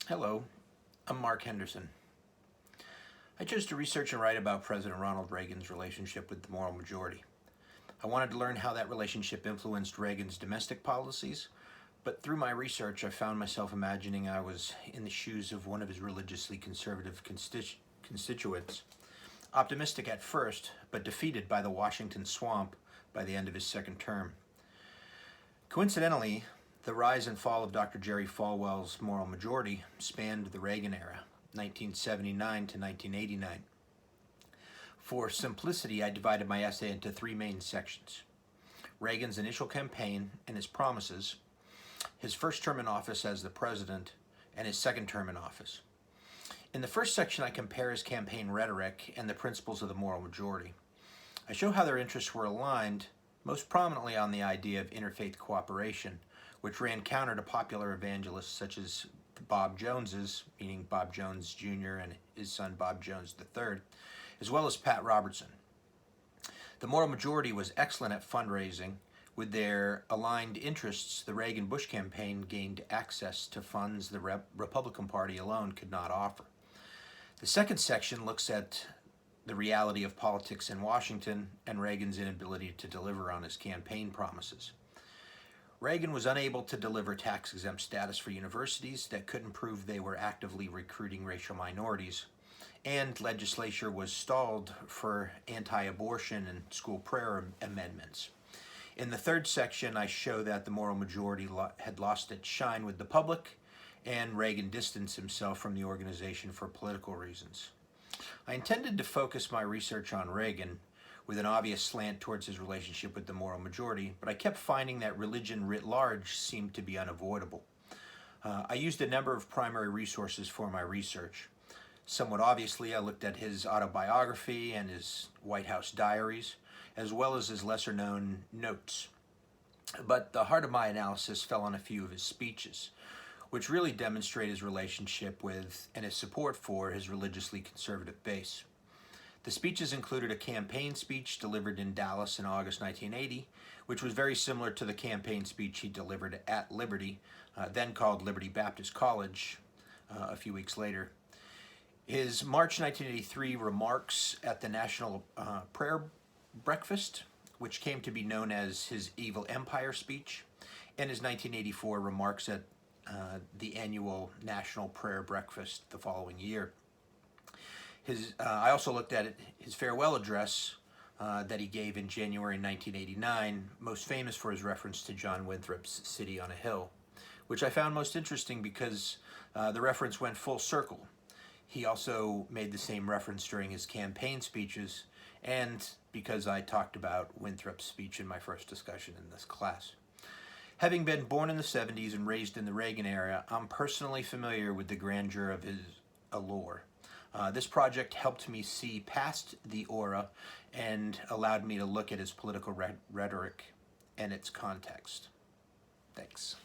Hello, I'm Mark Henderson. I chose to research and write about President Ronald Reagan's relationship with the moral majority. I wanted to learn how that relationship influenced Reagan's domestic policies, but through my research I found myself imagining I was in the shoes of one of his religiously conservative constituents, optimistic at first, but defeated by the Washington swamp by the end of his second term. Coincidentally, the rise and fall of Dr. Jerry Falwell's moral majority spanned the Reagan era, 1979 to 1989. For simplicity, I divided my essay into three main sections: Reagan's initial campaign and his promises, his first term in office as the president, and his second term in office. In the first section, I compare his campaign rhetoric and the principles of the moral majority. I show how their interests were aligned, most prominently on the idea of interfaith cooperation, which ran counter to popular evangelists such as the Bob Joneses, meaning Bob Jones Jr. and his son Bob Jones III, as well as Pat Robertson. The moral majority was excellent at fundraising. With their aligned interests, the Reagan-Bush campaign gained access to funds the Republican Party alone could not offer. The second section looks at the reality of politics in Washington and Reagan's inability to deliver on his campaign promises. Reagan was unable to deliver tax-exempt status for universities that couldn't prove they were actively recruiting racial minorities, and legislature was stalled for anti-abortion and school prayer amendments. In the third section, I show that the moral majority had lost its shine with the public, and Reagan distanced himself from the organization for political reasons. I intended to focus my research on Reagan, with an obvious slant towards his relationship with the moral majority, but I kept finding that religion writ large seemed to be unavoidable. I used a number of primary resources for my research. Somewhat obviously, I looked at his autobiography and his White House diaries, as well as his lesser-known notes. But the heart of my analysis fell on a few of his speeches, which really demonstrate his relationship with and his support for his religiously conservative base. The speeches included a campaign speech delivered in Dallas in August 1980, which was very similar to the campaign speech he delivered at Liberty, then called Liberty Baptist College, a few weeks later. His March 1983 remarks at the National Prayer Breakfast, which came to be known as his Evil Empire speech, and his 1984 remarks at the annual National Prayer Breakfast the following year. I also looked at his farewell address that he gave in January 1989, most famous for his reference to John Winthrop's City on a Hill, which I found most interesting because the reference went full circle. He also made the same reference during his campaign speeches, and because I talked about Winthrop's speech in my first discussion in this class. Having been born in the 70s and raised in the Reagan era, I'm personally familiar with the grandeur of his allure. This project helped me see past the aura and allowed me to look at his political rhetoric and its context. Thanks.